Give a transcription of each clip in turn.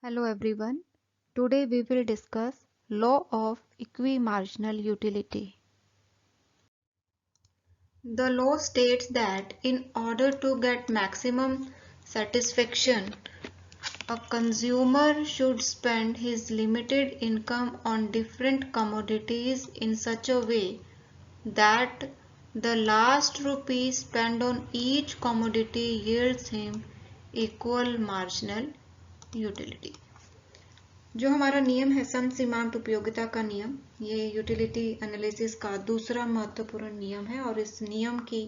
Hello everyone. Today we will discuss law of equimarginal utility. The law states that in order to get maximum satisfaction, a consumer should spend his limited income on different commodities in such a way that the last rupee spent on each commodity yields him equal marginal utility. जो हमारा नियम है सम सीमांत उपयोगिता का नियम, ये utility analysis का दूसरा महत्वपूर्ण नियम है और इस नियम की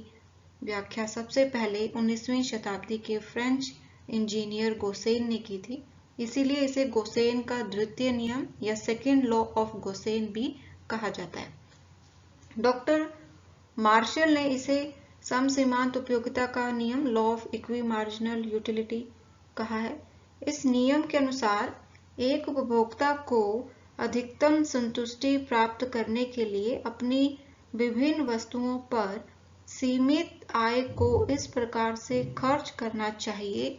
व्याख्या सबसे पहले 19वीं शताब्दी के फ्रेंच इंजीनियर गोसेन ने की थी। इसीलिए इसे गोसेन का द्वितीय नियम या सेकेंड लॉ ऑफ गोसेन भी कहा जाता है। डॉक्टर मार्शल ने इसे सम सीमांत उपयोगिता का नियम लॉ ऑफ इक्विमार्जिनल यूटिलिटी कहा है। इस नियम के अनुसार एक उपभोक्ता को अधिकतम संतुष्टि प्राप्त करने के लिए अपनी विभिन्न वस्तुओं पर सीमित आय को इस प्रकार से खर्च करना चाहिए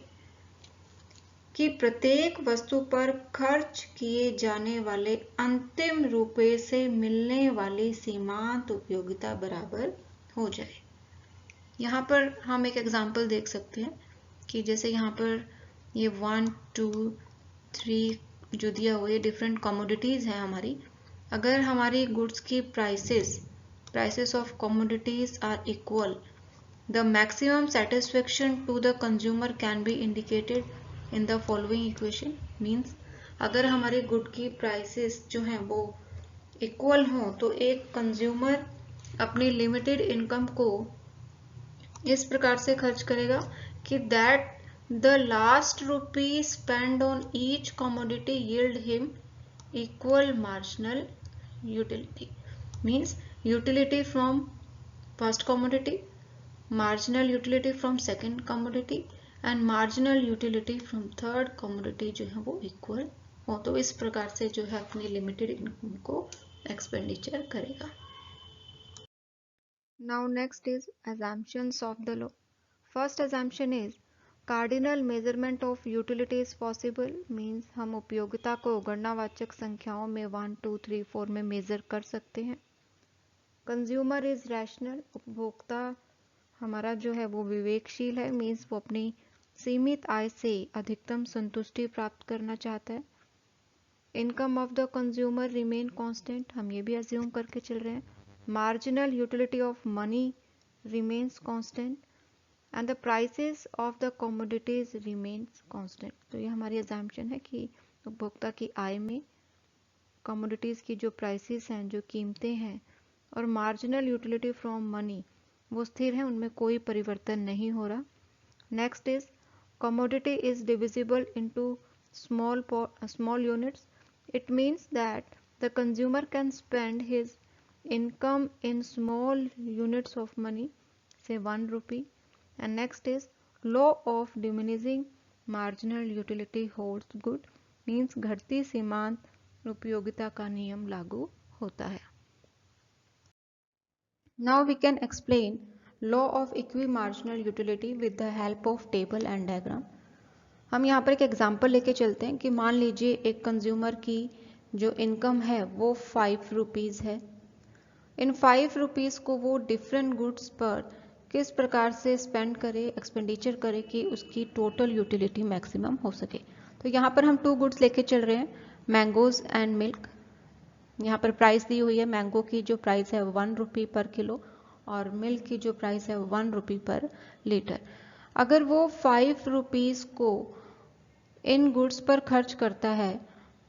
कि प्रत्येक वस्तु पर खर्च किए जाने वाले अंतिम रुपए से मिलने वाली सीमांत उपयोगिता बराबर हो जाए। यहाँ पर हम एक एग्जाम्पल देख सकते हैं कि जैसे यहाँ पर ये 1, 2, 3 जो दिया हुआ ये डिफरेंट कमोडिटीज़ हैं हमारी। अगर हमारी गुड्स की prices of commodities are equal, the maximum satisfaction to the consumer can be indicated in the following equation. Means अगर हमारी गुड की प्राइसेस जो हैं वो इक्वल हों तो एक कंज्यूमर अपनी लिमिटेड इनकम को इस प्रकार से खर्च करेगा कि that the last rupee spent on each commodity yield him equal marginal utility. Means utility from first commodity, marginal utility from second commodity and marginal utility from third commodity जो है वो equal हो। तो इस प्रकार से जो है अपनी limited income को expenditure करेगा। Now next is assumptions of the law. First assumption is cardinal measurement of utility is possible. Means हम उपयोगिता को गणनावाचक संख्याओं में 1, 2, 3, 4 में मेजर कर सकते हैं। कंज्यूमर इज रैशनल, उपभोक्ता हमारा जो है वो विवेकशील है। मीन्स वो अपनी सीमित आय से अधिकतम संतुष्टि प्राप्त करना चाहता है। Income of the consumer remain constant, हम ये भी अज्यूम करके चल रहे हैं। Marginal utility of money remains constant and the prices of the commodities remains constant। तो ये हमारी assumption है कि उपभोक्ता की आय में commodities की जो prices हैं, जो कीमतें हैं और marginal utility from money वो स्थिर हैं, उनमें कोई परिवर्तन नहीं हो रहा। Next is commodity is divisible into small units. It means that the consumer can spend his income in small units of money, say 1 rupee. And next is law of diminishing marginal utility holds good, means घटती सीमांत उपयोगिता का नियम लागू होता है। Now we can explain law of equimarginal utility with the help of table and diagram। हम यहाँ पर एक एग्जाम्पल लेके चलते हैं कि मान लीजिए एक कंज्यूमर की जो इनकम है वो 5 रुपीज़ है। इन 5 रुपीज़ को वो डिफरेंट गुड्स पर किस प्रकार से स्पेंड करे, एक्सपेंडिचर करे कि उसकी टोटल यूटिलिटी मैक्सिमम हो सके। तो यहाँ पर हम 2 गुड्स लेके चल रहे हैं, मैंगोज़ एंड मिल्क। यहाँ पर प्राइस दी हुई है, मैंगो की जो प्राइस है 1 रुपी पर किलो और मिल्क की जो प्राइस है 1 रुपी पर लीटर। अगर वो 5 रुपीज़ को इन गुड्स पर खर्च करता है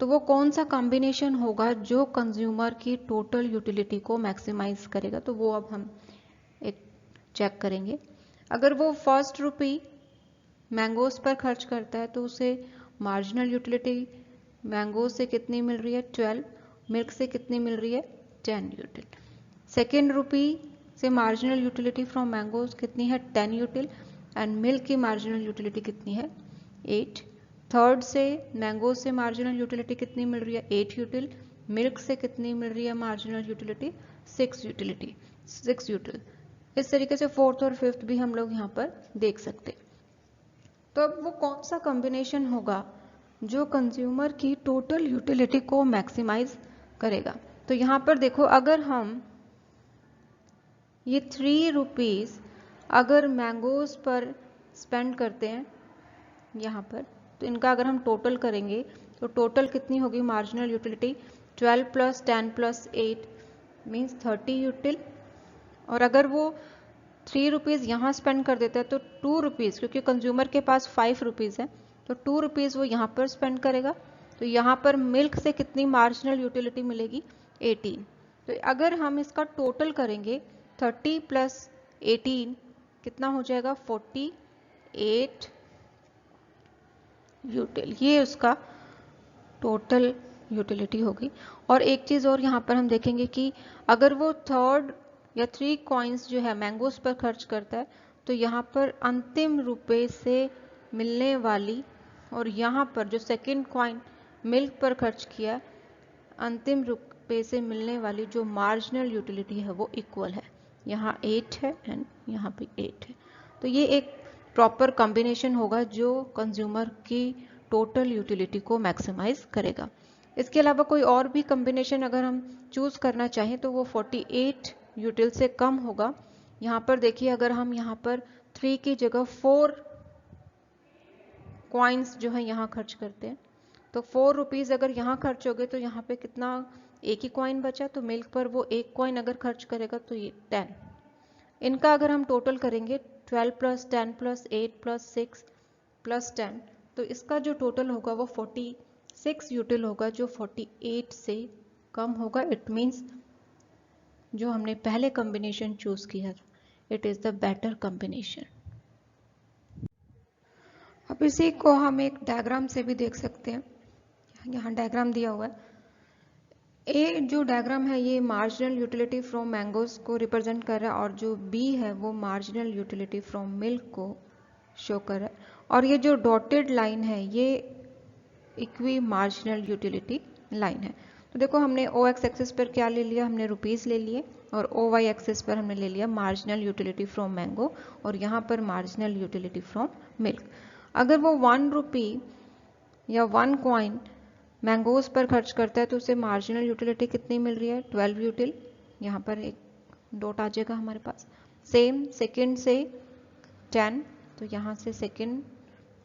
तो वो कौन सा कॉम्बिनेशन होगा जो कंज्यूमर की टोटल यूटिलिटी को मैक्सिमाइज करेगा। तो वो अब हम एक चेक करेंगे। अगर वो 1 रुपी मैंगोज पर खर्च करता है तो उसे मार्जिनल यूटिलिटी मैंगोज से कितनी मिल रही है 12, मिल्क से कितनी मिल रही है 10 यूटिल। 2 रुपी से मार्जिनल यूटिलिटी फ्रॉम मैंगोज कितनी है 10 यूटिल एंड मिल्क की मार्जिनल यूटिलिटी कितनी है 8। थर्ड से मैंगोज से मार्जिनल यूटिलिटी कितनी मिल रही है 8 यूटिल, मिल्क से कितनी मिल रही है मार्जिनल यूटिलिटी 6 यूटिल। इस तरीके से 4th और 5th भी हम लोग यहाँ पर देख सकते। तो अब वो कौन सा कॉम्बिनेशन होगा जो कंज्यूमर की टोटल यूटिलिटी को मैक्सिमाइज करेगा। तो यहाँ पर देखो, अगर हम ये 3 रुपीज़ अगर मैंगोज पर स्पेंड करते हैं यहाँ पर, तो इनका अगर हम टोटल करेंगे तो टोटल कितनी होगी मार्जिनल यूटिलिटी? 12 + 10 + 8 मीन्स 30 यूटिल। और अगर वो 3 रुपीज़ यहाँ स्पेंड कर देता है तो 2 रुपीज़, क्योंकि कंज्यूमर के पास 5 रुपीज़ है, तो 2 रुपीज़ वो यहाँ पर स्पेंड करेगा। तो यहाँ पर मिल्क से कितनी मार्जिनल यूटिलिटी मिलेगी? 18। तो अगर हम इसका टोटल करेंगे 30 + 18 कितना हो जाएगा? 48 यूटिल। ये उसका टोटल यूटिलिटी होगी। और एक चीज़ और यहाँ पर हम देखेंगे कि अगर वो 3 कॉइन्स जो है मैंगोस पर खर्च करता है, तो यहाँ पर अंतिम रुपए से मिलने वाली, और यहाँ पर जो सेकंड कॉइन मिल्क पर खर्च किया, अंतिम रुपए से मिलने वाली जो मार्जिनल यूटिलिटी है वो इक्वल है। यहाँ 8 है एंड यहाँ भी 8 है। तो ये एक प्रॉपर कॉम्बिनेशन होगा जो कंज्यूमर की टोटल यूटिलिटी को मैक्सिमाइज करेगा। इसके अलावा कोई और भी कॉम्बिनेशन अगर हम चूज करना चाहें तो वो 48 यूटिल से कम होगा। यहाँ पर देखिए, अगर हम यहाँ पर 3 की जगह 4 कॉइन्स जो है यहाँ खर्च करते हैं, तो 4 रुपीज़ अगर यहाँ खर्च हो गए तो यहाँ पे कितना, एक ही कॉइन बचा। तो मिल्क पर वो एक कॉइन अगर खर्च करेगा तो ये 10। इनका अगर हम टोटल करेंगे 12 + 10 + 8 + 6 + 10, तो इसका जो टोटल होगा वो 46 यूटिल होगा, जो 48 से कम होगा। इट मीन्स जो हमने पहले कॉम्बिनेशन चूज किया था, it is the better combination. अब इसी को हम एक डायग्राम से भी देख सकते हैं। यहाँ डायग्राम दिया हुआ है। ए जो डायग्राम है ये मार्जिनल यूटिलिटी फ्रॉम मैंगोज को रिप्रेजेंट कर रहा है, और जो बी है वो मार्जिनल यूटिलिटी फ्रॉम मिल्क को शो कर रहा है। और ये जो डॉटेड लाइन है ये इक्वी मार्जिनल यूटिलिटी लाइन है। तो देखो, हमने ओ एक्स एक्सिस पर क्या ले लिया? हमने रुपीज़ ले लिए, और ओ वाई एक्सिस पर हमने ले लिया मार्जिनल यूटिलिटी फ्रॉम मैंगो, और यहाँ पर मार्जिनल यूटिलिटी फ्रॉम मिल्क। अगर वो 1 रुपी या 1 कॉइन मैंगोज पर खर्च करता है तो उसे मार्जिनल यूटिलिटी कितनी मिल रही है? 12 यूटिल। यहाँ पर एक डॉट आ जाएगा हमारे पास। सेम सेकंड से 10, तो यहाँ से सेकंड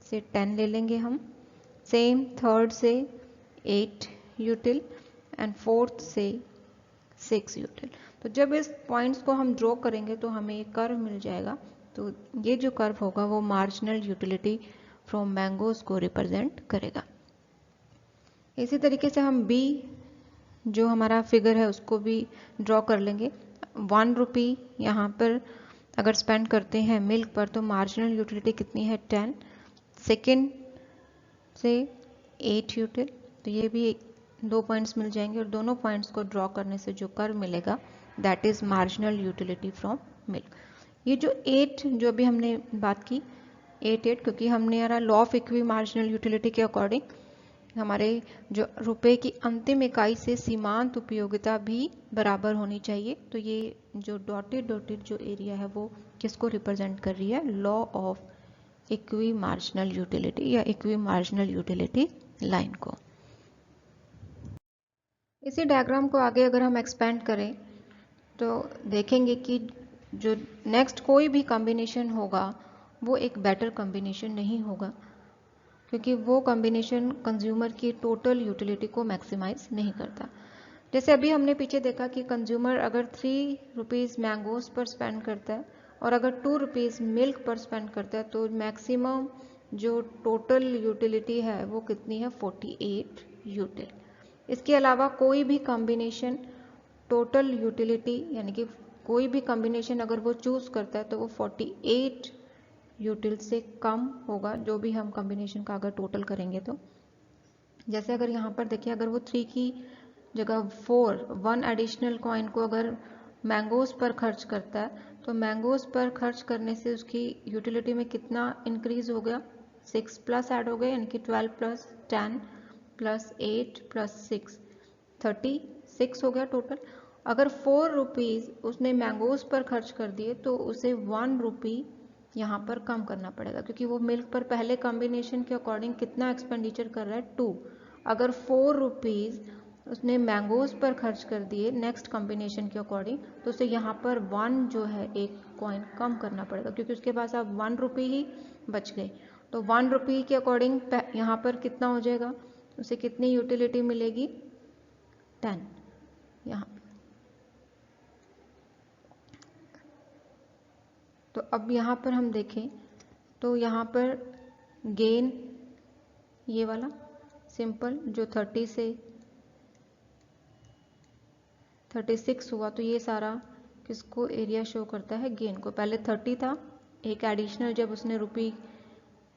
से 10 ले लेंगे हम। सेम थर्ड से 8 यूटिल एंड फोर्थ से 6 यूटिल। तो जब इस पॉइंट्स को हम ड्रॉ करेंगे तो हमें एक कर्व मिल जाएगा। तो ये जो कर्व होगा वो मार्जिनल यूटिलिटी फ्रॉम मैंगोज को रिप्रेजेंट करेगा। इसी तरीके से हम बी जो हमारा फिगर है उसको भी ड्रॉ कर लेंगे। 1 रुपी यहाँ पर अगर स्पेंड करते हैं मिल्क पर तो मार्जिनल यूटिलिटी कितनी है? 10। सेकेंड से 8 यूटिल। तो ये भी 2 पॉइंट्स मिल जाएंगे, और दोनों पॉइंट्स को ड्रॉ करने से जो कर्व मिलेगा that is marginal utility from milk. ये जो 8 जो भी हमने बात की 8 क्योंकि हमने यार law of equi marginal utility के अकॉर्डिंग हमारे जो रुपए की अंतिम इकाई से सीमांत उपयोगिता भी बराबर होनी चाहिए। तो ये जो डॉटेड जो एरिया है वो किसको रिप्रेजेंट कर रही है? Law of equi marginal utility या इक्वी मार्जिनल यूटिलिटी लाइन को। इसी डायग्राम को आगे अगर हम एक्सपेंड करें तो देखेंगे कि जो नेक्स्ट कोई भी कॉम्बिनेशन होगा वो एक बेटर कॉम्बिनेशन नहीं होगा, क्योंकि वो कॉम्बिनेशन कंज्यूमर की टोटल यूटिलिटी को मैक्सिमाइज नहीं करता। जैसे अभी हमने पीछे देखा कि कंज्यूमर अगर 3 रुपीज़ मैंगोज पर स्पेंड करता है और अगर 2 रुपीज़ मिल्क पर स्पेंड करता है तो मैक्सिमम जो टोटल यूटिलिटी है वो कितनी है? 48 यूटिल। इसके अलावा कोई भी कॉम्बिनेशन टोटल यूटिलिटी यानी कि कोई भी कॉम्बिनेशन अगर वो चूज करता है तो वो 48 यूटिल से कम होगा, जो भी हम कॉम्बिनेशन का अगर टोटल करेंगे तो। जैसे अगर यहाँ पर देखिए, अगर वो 3 की जगह 1 एडिशनल कॉइन को अगर मैंगोज पर खर्च करता है तो मैंगोज पर खर्च करने से उसकी यूटिलिटी में कितना इंक्रीज हो गया? 6 प्लस ऐड हो गए, यानी कि 12 + 10 + 8 + 6 36 हो गया टोटल। अगर 4 रुपीज़ उसने मैंगोज पर खर्च कर दिए तो उसे 1 रुपी यहाँ पर कम करना पड़ेगा, क्योंकि वो मिल्क पर पहले कॉम्बिनेशन के अकॉर्डिंग कितना एक्सपेंडिचर कर रहा है 2। अगर 4 रुपीज़ उसने मैंगोज पर खर्च कर दिए नेक्स्ट कॉम्बिनेशन के अकॉर्डिंग, तो उसे यहाँ पर 1 जो है एक कॉइन कम करना पड़ेगा, क्योंकि उसके पास अब 1 रुपये ही बच गए। तो 1 रुपये के अकॉर्डिंग यहाँ पर कितना हो जाएगा, उसे कितनी यूटिलिटी मिलेगी 10 यहाँ पर। तो अब यहाँ पर हम देखें तो यहाँ पर गेन ये वाला सिंपल जो 30 से 36 हुआ, तो ये सारा किसको एरिया शो करता है, गेन को। पहले 30 था, एक एडिशनल जब उसने रुपी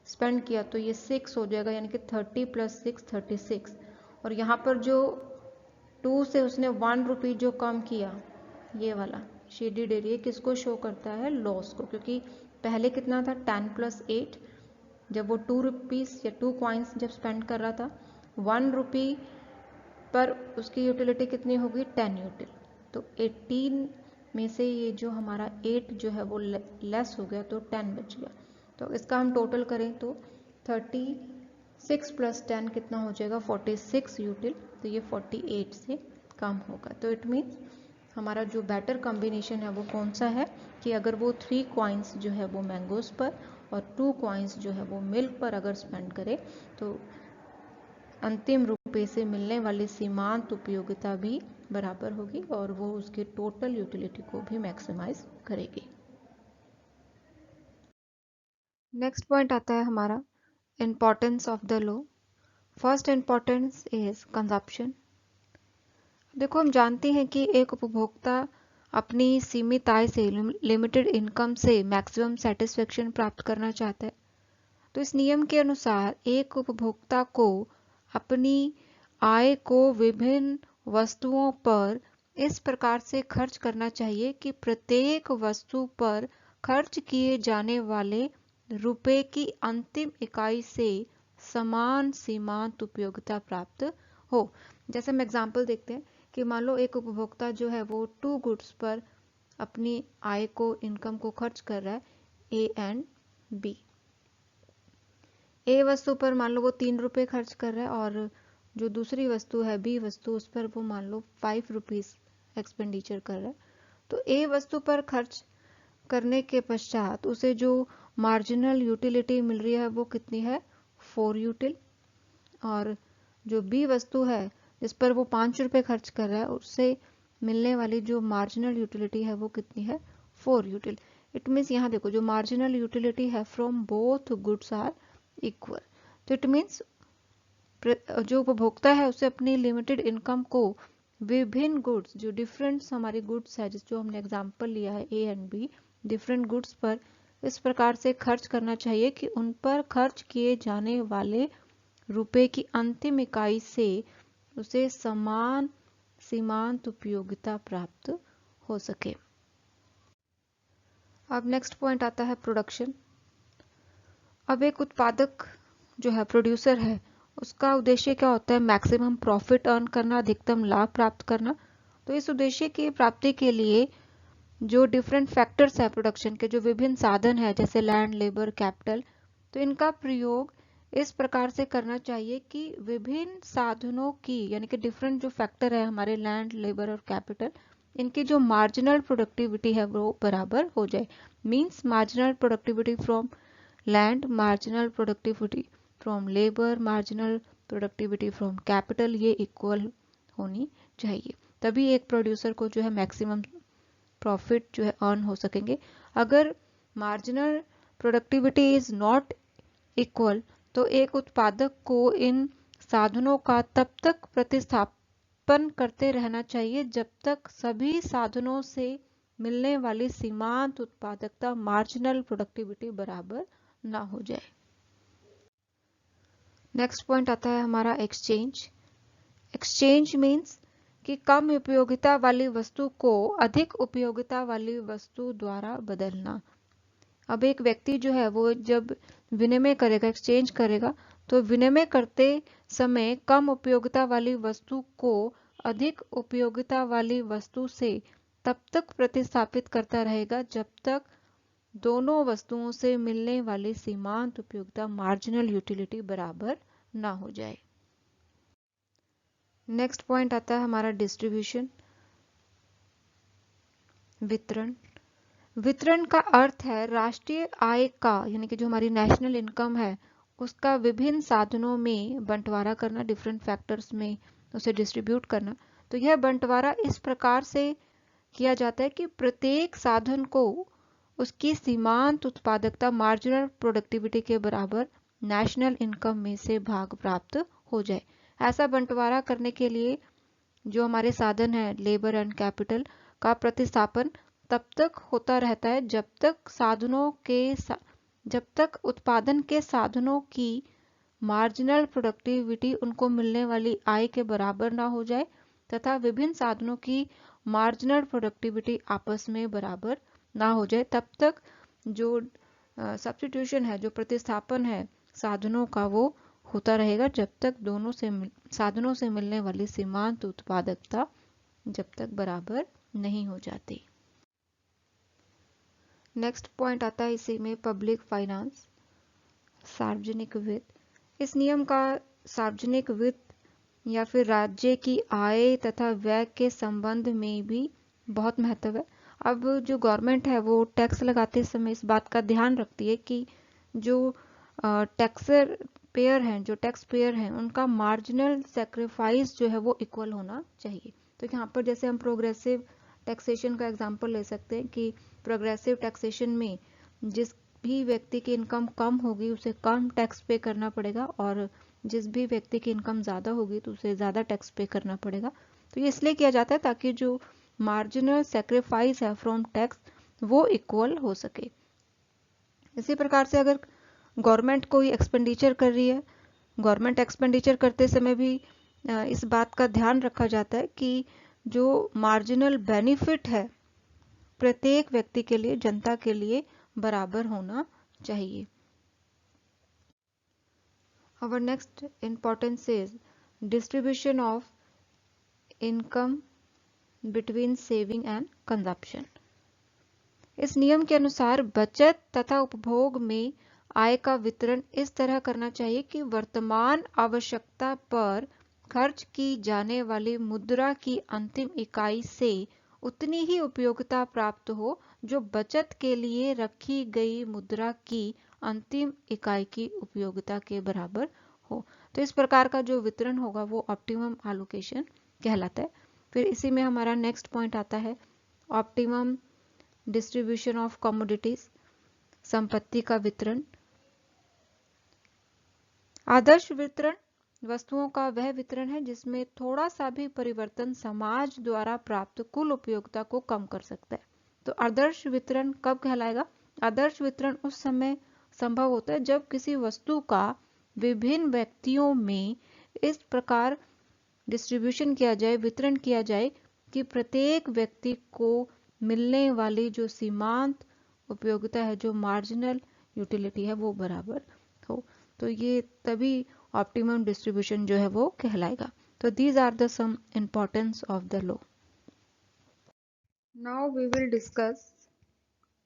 स्पेंड किया तो ये 6 हो जाएगा, यानी कि 30 + 6 36। और यहाँ पर जो 2 से उसने 1 रुपी जो कम किया, ये वाला शेडेड एरिया किसको शो करता है, लॉस को। क्योंकि पहले कितना था 10 + 8, जब वो 2 रुपीज़ या 2 कॉइन्स जब स्पेंड कर रहा था, 1 रुपी पर उसकी यूटिलिटी कितनी होगी 10 यूटिल। तो 18 में से ये जो हमारा 8 जो है वो लेस हो गया, तो 10 बच गया। तो इसका हम टोटल करें तो 36 + 10 कितना हो जाएगा 46 यूटिल। तो ये 48 से कम होगा। तो इट मीन्स हमारा जो बेटर कॉम्बिनेशन है वो कौन सा है, कि अगर वो 3 कॉइन्स जो है वो मैंगोज पर और 2 कॉइन्स जो है वो मिल्क पर अगर स्पेंड करे, तो अंतिम रुपये से मिलने वाली सीमांत उपयोगिता भी बराबर होगी और वो उसके टोटल यूटिलिटी को भी मैक्सिमाइज करेगी। नेक्स्ट पॉइंट आता है हमारा importance of the law. First importance is consumption. देखो, हम जानते हैं कि एक उपभोक्ता अपनी सीमित आय से लिमिटेड इनकम से मैक्सिमम सेटिस्फेक्शन प्राप्त करना चाहता है। तो इस नियम के अनुसार एक उपभोक्ता को अपनी आय को विभिन्न वस्तुओं पर इस प्रकार से खर्च करना चाहिए कि प्रत्येक वस्तु पर खर्च किए जाने वाले रुपए की अंतिम इकाई से समान सीमांत उपयोगिता प्राप्त हो। जैसे हम एग्जांपल देखते हैं कि मान लो एक उपभोक्ता जो है वो 2 गुड्स पर अपनी आय को, इनकम को खर्च कर रहा है, ए एंड बी। ए वस्तु पर मान लो वो 3 रुपये खर्च कर रहा है और जो दूसरी वस्तु है बी वस्तु, उस पर वो मान लो 5 रुपीज़ एक्सपेंडिचर कर रहा है। तो ए वस्तु पर खर्च करने के पश्चात उसे जो मार्जिनल यूटिलिटी मिल रही है वो कितनी है 4 यूटिल। और जो बी वस्तु है जिस पर वो 5 रुपये खर्च कर रहा है, उससे मिलने वाली जो मार्जिनल यूटिलिटी है वो कितनी है 4 यूटिल। इट मीन्स यहाँ देखो, जो मार्जिनल यूटिलिटी है from both goods are equal. तो इट मीन्स जो उपभोक्ता है उसे अपनी लिमिटेड इनकम को विभिन्न गुड्स, जो डिफरेंट हमारी गुड्स है, जिस जो हमने एग्जांपल लिया है A and B, different goods पर इस प्रकार से खर्च करना चाहिए कि उन पर खर्च किए जाने वाले रुपए की अंतिम इकाई से उसे समान सीमांत उपयोगिता प्राप्त हो सके। अब नेक्स्ट पॉइंट आता है प्रोडक्शन। अब एक उत्पादक जो है, प्रोड्यूसर है, उसका उद्देश्य क्या होता है, मैक्सिमम प्रॉफिट अर्न करना, अधिकतम लाभ प्राप्त करना। तो इस उद्देश्य की प्राप्ति के लिए जो डिफरेंट फैक्टर्स है प्रोडक्शन के, जो विभिन्न साधन है जैसे लैंड, लेबर, कैपिटल, तो इनका प्रयोग इस प्रकार से करना चाहिए कि विभिन्न साधनों की, यानी कि डिफरेंट जो फैक्टर है हमारे लैंड, लेबर और कैपिटल, इनकी जो मार्जिनल प्रोडक्टिविटी है वो बराबर हो जाए। Means marginal productivity from land, marginal productivity from labour, marginal productivity from capital, ये इक्वल होनी चाहिए। तभी एक प्रोड्यूसर को जो है मैक्सिमम प्रॉफिट जो है अर्न हो सकेंगे। अगर marginal productivity is not equal, तो एक उत्पादक को इन साधनों का तब तक प्रतिस्थापन करते रहना चाहिए जब तक सभी साधनों से मिलने वाली सीमांत उत्पादकता मार्जिनल प्रोडक्टिविटी बराबर ना हो जाए। नेक्स्ट पॉइंट आता है हमारा एक्सचेंज। एक्सचेंज मीन्स कि कम उपयोगिता वाली वस्तु को अधिक उपयोगिता वाली वस्तु द्वारा बदलना। अब एक व्यक्ति जो है वो जब विनिमय करेगा, एक्सचेंज करेगा, तो विनिमय करते समय कम उपयोगिता वाली वस्तु को अधिक उपयोगिता वाली वस्तु से तब तक प्रतिस्थापित करता रहेगा जब तक दोनों वस्तुओं से मिलने वाली सीमांत उपयोगिता मार्जिनल यूटिलिटी बराबर ना हो जाए। नेक्स्ट पॉइंट आता है हमारा डिस्ट्रीब्यूशन, वितरण। वितरण का अर्थ है राष्ट्रीय आय का, यानी कि जो हमारी नेशनल इनकम है उसका विभिन्न साधनों में बंटवारा करना, डिफरेंट फैक्टर्स में उसे डिस्ट्रीब्यूट करना। तो यह बंटवारा इस प्रकार से किया जाता है कि प्रत्येक साधन को उसकी सीमांत उत्पादकता मार्जिनल प्रोडक्टिविटी के बराबर नेशनल इनकम में से भाग प्राप्त हो जाए। ऐसा बंटवारा करने के लिए जो हमारे साधन है लेबर एंड कैपिटल का प्रतिस्थापन तब तक होता रहता है जब तक उत्पादन के साधनों की मार्जिनल प्रोडक्टिविटी उनको मिलने वाली आय के बराबर ना हो जाए तथा विभिन्न साधनों की मार्जिनल प्रोडक्टिविटी आपस में बराबर ना हो जाए। तब तक जो सब्स्टिट्यूशन है, जो प्रतिस्थापन है साधनों का, वो होता रहेगा जब तक दोनों साधनों से मिलने वाली सीमांत उत्पादकता जब तक बराबर नहीं हो जाती। नेक्स्ट पॉइंट आता है इसी में पब्लिक फाइनेंस, सार्वजनिक वित्त। इस नियम का सार्वजनिक वित्त या फिर राज्य की आय तथा व्यय के संबंध में भी बहुत महत्व है। अब जो गवर्नमेंट है वो टैक्स लगाते समय इस बात का ध्यान रखती है कि जो टैक्स पेयर हैं उनका मार्जिनल सेक्रीफाइस जो है वो इक्वल होना चाहिए। तो यहाँ पर जैसे हम प्रोग्रेसिव टैक्सेशन का एग्जांपल ले सकते हैं कि प्रोग्रेसिव टैक्सेशन में जिस भी व्यक्ति की इनकम कम होगी उसे कम टैक्स पे करना पड़ेगा और जिस भी व्यक्ति की इनकम ज़्यादा होगी तो उसे ज़्यादा टैक्स पे करना पड़ेगा। तो ये इसलिए किया जाता है ताकि जो मार्जिनल सेक्रीफाइस है फ्रॉम टैक्स वो इक्वल हो सके। इसी प्रकार से अगर गवर्नमेंट कोई एक्सपेंडिचर कर रही है, गवर्नमेंट एक्सपेंडिचर करते समय भी इस बात का ध्यान रखा जाता है कि जो मार्जिनल बेनिफिट है प्रत्येक व्यक्ति के लिए, जनता के लिए बराबर होना चाहिए। Our next importance is distribution of income between saving and consumption. इस नियम के अनुसार बचत तथा उपभोग में आय का वितरण इस तरह करना चाहिए कि वर्तमान आवश्यकता पर खर्च की जाने वाली मुद्रा की अंतिम इकाई से उतनी ही उपयोगिता प्राप्त हो जो बचत के लिए रखी गई मुद्रा की अंतिम इकाई की उपयोगिता के बराबर हो। तो इस प्रकार का जो वितरण होगा वो ऑप्टिमम एलोकेशन कहलाता है। फिर इसी में हमारा नेक्स्ट पॉइंट आता है ऑप्टिमम डिस्ट्रीब्यूशन ऑफ कमोडिटीज, संपत्ति का वितरण। आदर्श वितरण वस्तुओं का वह वितरण है जिसमें थोड़ा सा भी परिवर्तन समाज द्वारा प्राप्त कुल उपयोगिता को कम कर सकता है। तो आदर्श वितरण कब कहलाएगा? आदर्श वितरण उस समय संभव होता है जब किसी वस्तु का विभिन्न व्यक्तियों में इस प्रकार डिस्ट्रीब्यूशन किया जाए, वितरण किया जाए कि प्रत्येक व्यक्ति को मिलने वाली जो सीमांत उपयोगिता है, जो मार्जिनल यूटिलिटी है, वो बराबर हो। तो ये तभी ऑप्टिमम डिस्ट्रीब्यूशन जो है वो कहलाएगा। तो these are the some importance of the law. Now we will discuss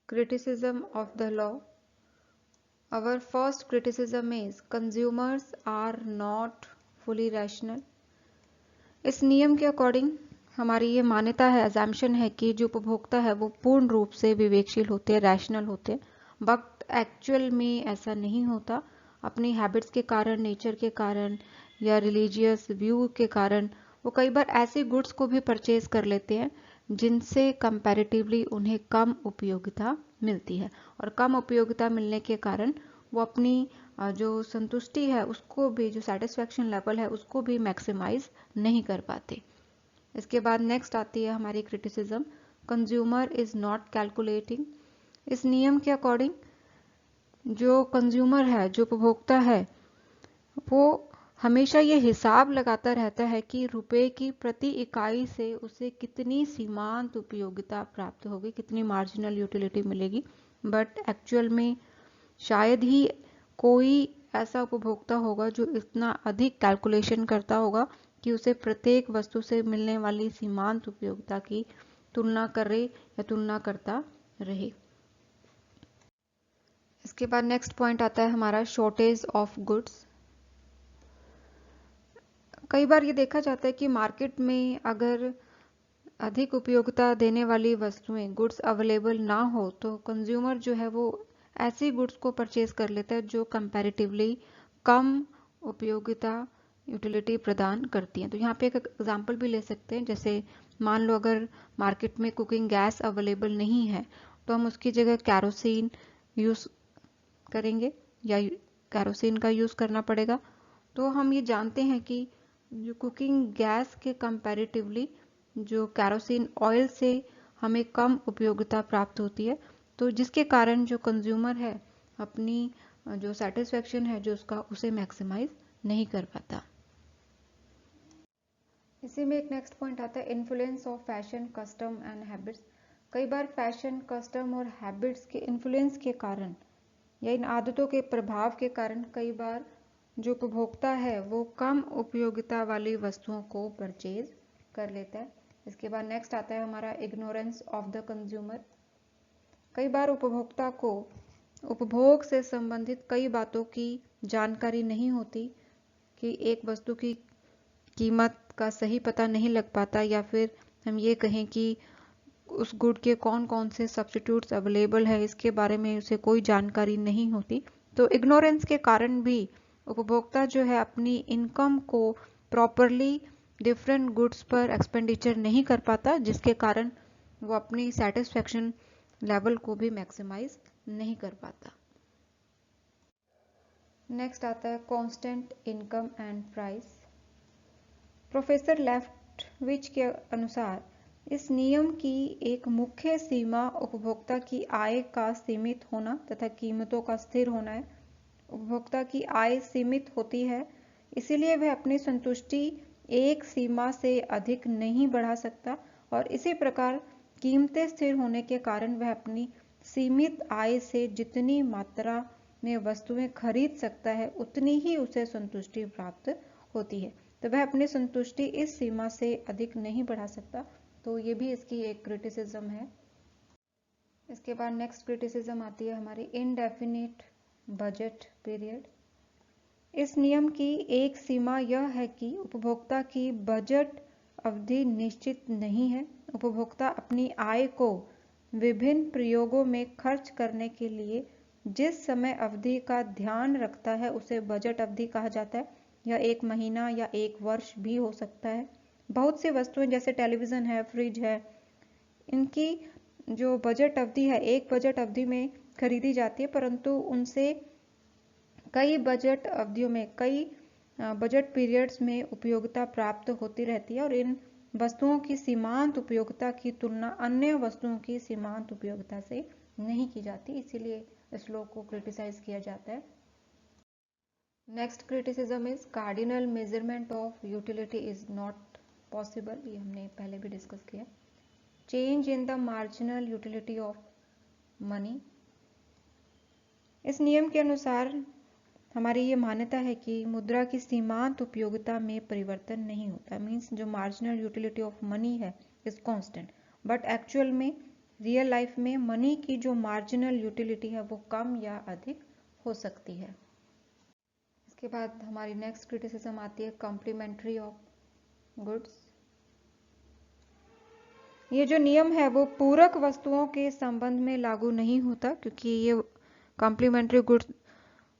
criticism of the law. Our first criticism is consumers are not fully rational. इस नियम के अकॉर्डिंग हमारी ये मान्यता है, assumption है कि जो उपभोक्ता है वो पूर्ण रूप से विवेकशील होते हैं, रैशनल होते हैं, बट एक्चुअल में ऐसा नहीं होता। अपनी हैबिट्स के कारण, नेचर के कारण या रिलीजियस व्यू के कारण वो कई बार ऐसे गुड्स को भी परचेज कर लेते हैं जिनसे कंपैरेटिवली उन्हें कम उपयोगिता मिलती है और कम उपयोगिता मिलने के कारण वो अपनी जो संतुष्टि है उसको भी, जो सेटिस्फैक्शन लेवल है उसको भी मैक्सिमाइज नहीं कर पाते। इसके बाद नेक्स्ट आती है हमारी criticism, consumer is not calculating. इस नियम के अकॉर्डिंग जो कंज्यूमर है, जो उपभोक्ता है, वो हमेशा ये हिसाब लगाता रहता है कि रुपए की प्रति इकाई से उसे कितनी सीमांत उपयोगिता प्राप्त होगी, कितनी मार्जिनल यूटिलिटी मिलेगी। बट एक्चुअल में शायद ही कोई ऐसा उपभोक्ता होगा जो इतना अधिक कैलकुलेशन करता होगा कि उसे प्रत्येक वस्तु से मिलने वाली सीमांत उपयोगिता की तुलना करे या तुलना करता रहे। इसके बाद नेक्स्ट पॉइंट आता है हमारा शॉर्टेज ऑफ गुड्स। कई बार ये देखा जाता है कि मार्केट में अगर अधिक उपयोगिता देने वाली वस्तुएं गुड्स अवेलेबल ना हो तो कंज्यूमर जो है वो ऐसी गुड्स को परचेज कर लेता है जो कंपैरेटिवली कम उपयोगिता यूटिलिटी प्रदान करती हैं। तो यहाँ पे एक एग्जांपल भी ले सकते हैं, जैसे मान लो अगर मार्केट में कुकिंग गैस अवेलेबल नहीं है तो हम उसकी जगह कैरोसिन यूज करेंगे या कैरोसिन का यूज करना पड़ेगा। तो हम ये जानते हैं कि जो कुकिंग गैस के कंपैरेटिवली जो कैरोसिन ऑयल से हमें कम उपयोगिता प्राप्त होती है, तो जिसके कारण जो कंज्यूमर है अपनी जो सेटिस्फेक्शन है जो उसका उसे मैक्सिमाइज नहीं कर पाता। इसी में एक नेक्स्ट पॉइंट आता है influence of fashion, custom and habits. कई बार फैशन, कस्टम और हैबिट्स के इन्फ्लुएंस के कारण या इन आदतों के प्रभाव के कारण कई बार जो उपभोक्ता है वो कम उपयोगिता वाली वस्तुओं को परचेज कर लेता है। इसके बाद नेक्स्ट आता है हमारा इग्नोरेंस ऑफ द कंज्यूमर। कई बार उपभोक्ता को उपभोग से संबंधित कई बातों की जानकारी नहीं होती कि एक वस्तु की कीमत का सही पता नहीं लग पाता, या फिर हम ये कहें कि उस गुड के कौन कौन से सब्स्टिट्यूट्स अवेलेबल है इसके बारे में उसे कोई जानकारी नहीं होती। तो इग्नोरेंस के कारण भी उपभोक्ता जो है अपनी इनकम को प्रॉपरली डिफरेंट गुड्स पर एक्सपेंडिचर नहीं कर पाता, जिसके कारण वो अपनी सेटिस्फेक्शन लेवल को भी मैक्सिमाइज नहीं कर पाता। नेक्स्ट आता है constant income and price. Professor Leftwich के अनुसार इस नियम की एक मुख्य सीमा उपभोक्ता की आय का सीमित होना तथा कीमतों का स्थिर होना है। उपभोक्ता की आय सीमित होती है, इसीलिए वह अपनी संतुष्टि एक सीमा से अधिक नहीं बढ़ा सकता, और इसी प्रकार कीमतें स्थिर होने के कारण वह अपनी सीमित आय से जितनी मात्रा में वस्तुएं खरीद सकता है उतनी ही उसे संतुष्टि प्राप्त होती है। तो वह अपनी संतुष्टि इस सीमा से अधिक नहीं बढ़ा सकता। तो ये भी इसकी एक क्रिटिसिज्म है। इसके बाद नेक्स्ट क्रिटिसिज्म आती है हमारी इनडेफिनिट बजट पीरियड। इस नियम की एक सीमा यह है कि उपभोक्ता की बजट अवधि निश्चित नहीं है। उपभोक्ता अपनी आय को विभिन्न प्रयोगों में खर्च करने के लिए जिस समय अवधि का ध्यान रखता है उसे बजट अवधि कहा जाता है। यह एक महीना या एक वर्ष भी हो सकता है। बहुत सी वस्तुएं जैसे टेलीविज़न है, फ्रिज है, इनकी जो बजट अवधि है एक बजट अवधि में खरीदी जाती है, परंतु उनसे कई बजट अवधियों में, कई बजट पीरियड्स में उपयोगिता प्राप्त होती रहती है, और इन वस्तुओं की सीमांत उपयोगिता की तुलना अन्य वस्तुओं की सीमांत उपयोगिता से नहीं की जाती, इसीलिए इस लॉ को क्रिटिसाइज किया जाता है। Next criticism is cardinal measurement of utility is not possible. ये हमने पहले भी डिस्कस किया। Change in the marginal utility of money. इस नियम के अनुसार हमारी ये मान्यता है कि मुद्रा की सीमांत उपयोगिता में परिवर्तन नहीं होता। मीन्स जो मार्जिनल यूटिलिटी ऑफ मनी है इज कांस्टेंट, बट एक्चुअल में रियल लाइफ में मनी की जो मार्जिनल यूटिलिटी है वो कम या अधिक हो सकती है। इसके बाद हमारी नेक्स्ट क्रिटिसिज्म आती है कॉम्प्लीमेंट्री ऑफ गुड्स। ये जो नियम है वो पूरक वस्तुओं के संबंध में लागू नहीं होता, क्योंकि ये कॉम्प्लीमेंट्री गुड्स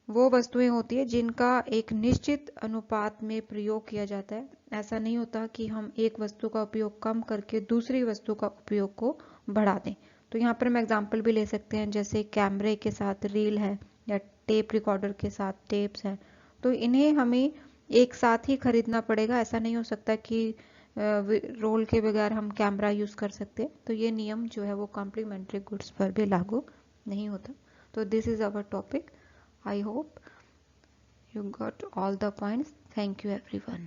वो वस्तुएं होती है जिनका एक निश्चित अनुपात में प्रयोग किया जाता है। ऐसा नहीं होता कि हम एक वस्तु का उपयोग कम करके दूसरी वस्तु का उपयोग को बढ़ा दें। तो यहाँ पर हम एग्जाम्पल भी ले सकते हैं, जैसे कैमरे के साथ रील है या टेप रिकॉर्डर के साथ टेप्स है, तो इन्हें हमें एक साथ ही खरीदना पड़ेगा। ऐसा नहीं हो सकता कि रोल के बगैर हम कैमरा यूज कर सकते। तो ये नियम जो है वो कॉम्प्लीमेंट्री गुड्स पर भी लागू नहीं होता। तो this is our topic. I hope you got all the points. Thank you everyone.